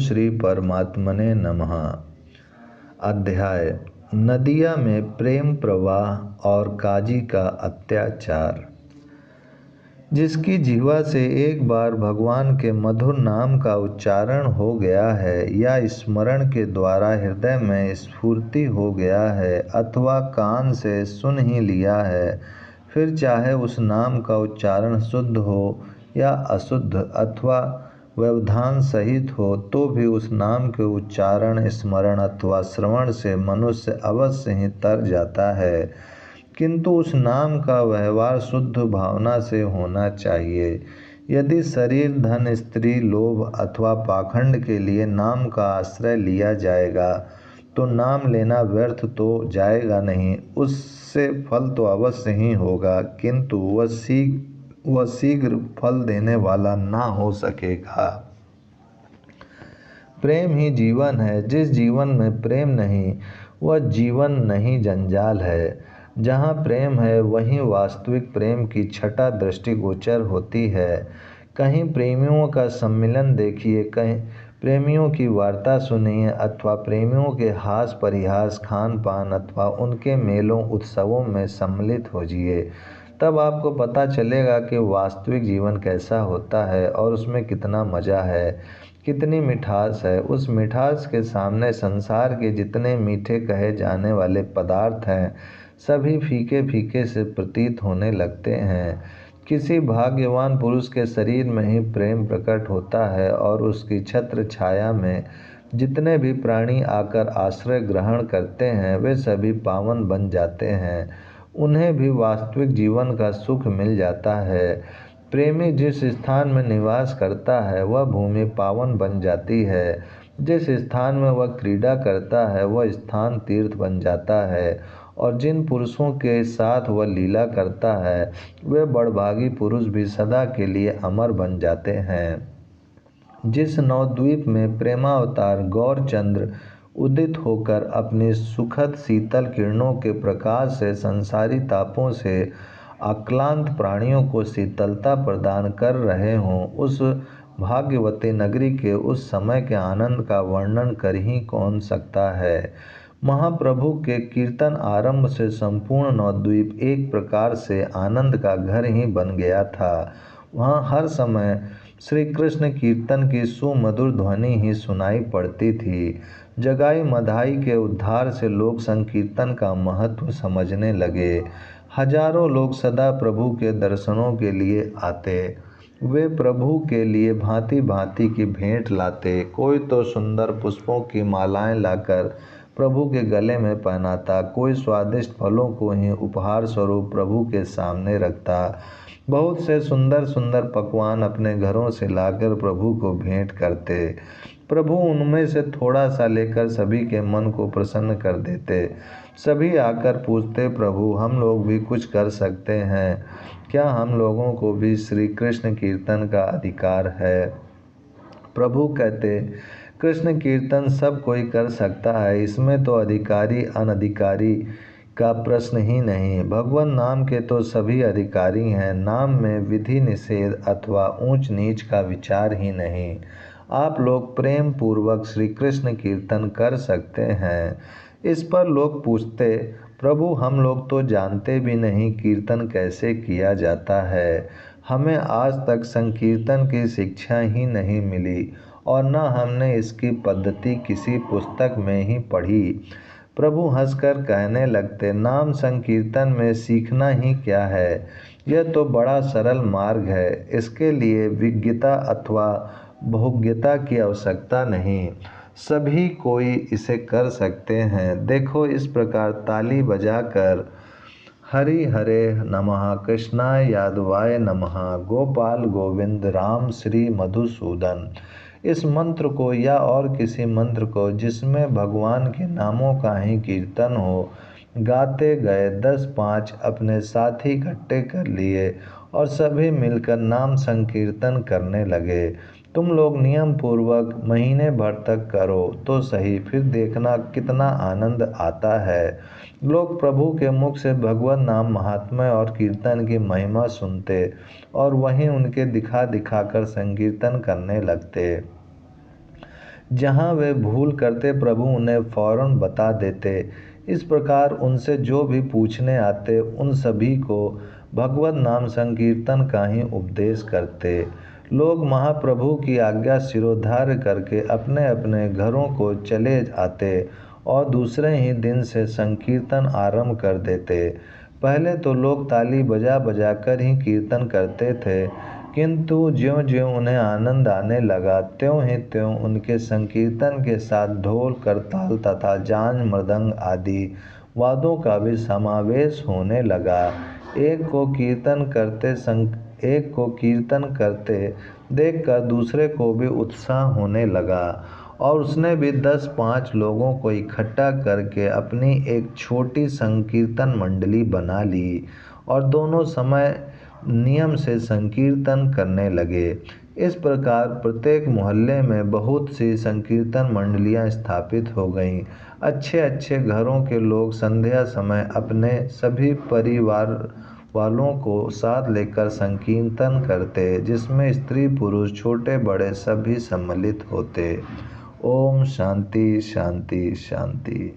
श्री परमात्मने नमः। अध्याय नदिया में प्रेम प्रवाह और काजी का अत्याचार। जिसकी जीवा से एक बार भगवान के मधुर नाम का उच्चारण हो गया है या स्मरण के द्वारा हृदय में स्फूर्ति हो गया है अथवा कान से सुन ही लिया है, फिर चाहे उस नाम का उच्चारण शुद्ध हो या अशुद्ध अथवा व्यवधान सहित हो, तो भी उस नाम के उच्चारण, स्मरण अथवा श्रवण से मनुष्य अवश्य ही तर जाता है। किंतु उस नाम का व्यवहार शुद्ध भावना से होना चाहिए। यदि शरीर, धन, स्त्री, लोभ अथवा पाखंड के लिए नाम का आश्रय लिया जाएगा तो नाम लेना व्यर्थ तो जाएगा नहीं, उससे फल तो अवश्य ही होगा, किंतु वह शीघ्र फल देने वाला ना हो सकेगा। प्रेम ही जीवन है। जिस जीवन में प्रेम नहीं, वह जीवन नहीं, जंजाल है। जहाँ प्रेम है वहीं वास्तविक प्रेम की छटा दृष्टिगोचर होती है। कहीं प्रेमियों का सम्मिलन देखिए, कहीं प्रेमियों की वार्ता सुनिए अथवा प्रेमियों के हास परिहास, खान पान अथवा उनके मेलों उत्सवों में सम्मिलित होजिए। तब आपको पता चलेगा कि वास्तविक जीवन कैसा होता है और उसमें कितना मज़ा है, कितनी मिठास है। उस मिठास के सामने संसार के जितने मीठे कहे जाने वाले पदार्थ हैं, सभी फीके फीके से प्रतीत होने लगते हैं। किसी भाग्यवान पुरुष के शरीर में ही प्रेम प्रकट होता है और उसकी छत्र छाया में जितने भी प्राणी आकर आश्रय ग्रहण करते हैं, वे सभी पावन बन जाते हैं। उन्हें भी वास्तविक जीवन का सुख मिल जाता है। प्रेमी जिस स्थान में निवास करता है वह भूमि पावन बन जाती है। जिस स्थान में वह क्रीड़ा करता है वह स्थान तीर्थ बन जाता है। और जिन पुरुषों के साथ वह लीला करता है वे बड़भागी पुरुष भी सदा के लिए अमर बन जाते हैं। जिस नवद्वीप में प्रेमावतार गौरचंद्र उदित होकर अपनी सुखद शीतल किरणों के प्रकाश से संसारी तापों से आक्रांत प्राणियों को शीतलता प्रदान कर रहे हों, उस भाग्यवती नगरी के उस समय के आनंद का वर्णन कर ही कौन सकता है। महाप्रभु के कीर्तन आरंभ से संपूर्ण नवद्वीप एक प्रकार से आनंद का घर ही बन गया था। वहाँ हर समय श्री कृष्ण कीर्तन की सुमधुर ध्वनि ही सुनाई पड़ती थी। जगाई मधाई के उद्धार से लोग संकीर्तन का महत्व समझने लगे। हजारों लोग सदा प्रभु के दर्शनों के लिए आते। वे प्रभु के लिए भांति भांति की भेंट लाते। कोई तो सुंदर पुष्पों की मालाएं लाकर प्रभु के गले में पहनाता, कोई स्वादिष्ट फलों को ही उपहार स्वरूप प्रभु के सामने रखता। बहुत से सुंदर सुंदर पकवान अपने घरों से लाकर प्रभु को भेंट करते। प्रभु उनमें से थोड़ा सा लेकर सभी के मन को प्रसन्न कर देते। सभी आकर पूछते, प्रभु हम लोग भी कुछ कर सकते हैं क्या? हम लोगों को भी श्री कृष्ण कीर्तन का अधिकार है? प्रभु कहते, कृष्ण कीर्तन सब कोई कर सकता है, इसमें तो अधिकारी अनधिकारी का प्रश्न ही नहीं। भगवान नाम के तो सभी अधिकारी हैं। नाम में विधि निषेध अथवा ऊंच नीच का विचार ही नहीं। आप लोग प्रेम पूर्वक श्री कृष्ण कीर्तन कर सकते हैं। इस पर लोग पूछते, प्रभु हम लोग तो जानते भी नहीं कीर्तन कैसे किया जाता है। हमें आज तक संकीर्तन की शिक्षा ही नहीं मिली और न हमने इसकी पद्धति किसी पुस्तक में ही पढ़ी। प्रभु हंसकर कहने लगते, नाम संकीर्तन में सीखना ही क्या है, यह तो बड़ा सरल मार्ग है। इसके लिए विज्ञता अथवा बहुज्ञता की आवश्यकता नहीं, सभी कोई इसे कर सकते हैं। देखो इस प्रकार ताली बजाकर हरि हरे नमः, कृष्णाय यादवाय नमः, गोपाल गोविंद राम श्री मधुसूदन, इस मंत्र को या और किसी मंत्र को जिसमें भगवान के नामों का ही कीर्तन हो, गाते गए 10-5 अपने साथी इकट्ठे कर लिए और सभी मिलकर नाम संकीर्तन करने लगे। तुम लोग नियम पूर्वक महीने भर तक करो तो सही, फिर देखना कितना आनंद आता है। लोग प्रभु के मुख से भगवत नाम महात्म्य और कीर्तन की महिमा सुनते और वहीं उनके दिखा दिखाकर संकीर्तन करने लगते। जहाँ वे भूल करते प्रभु उन्हें फौरन बता देते। इस प्रकार उनसे जो भी पूछने आते उन सभी को भगवत नाम संकीर्तन का ही उपदेश करते। लोग महाप्रभु की आज्ञा शिरोधार्य करके अपने अपने घरों को चले आते और दूसरे ही दिन से संकीर्तन आरंभ कर देते। पहले तो लोग ताली बजा बजा कर ही कीर्तन करते थे, किंतु ज्यों ज्यों उन्हें आनंद आने लगा त्यों ही त्यों उनके संकीर्तन के साथ ढोल करताल तथा जांज मृदंग आदि वाद्यों का भी समावेश होने लगा। एक को कीर्तन करते देखकर दूसरे को भी उत्साह होने लगा और उसने भी 10-5 लोगों को इकट्ठा करके अपनी एक छोटी संकीर्तन मंडली बना ली और दोनों समय नियम से संकीर्तन करने लगे। इस प्रकार प्रत्येक मोहल्ले में बहुत सी संकीर्तन मंडलियां स्थापित हो गईं। अच्छे अच्छे घरों के लोग संध्या समय अपने सभी परिवार वालों को साथ लेकर संकीर्तन करते, जिसमें स्त्री पुरुष छोटे बड़े सभी सम्मिलित होते। ओम शांति शांति शांति।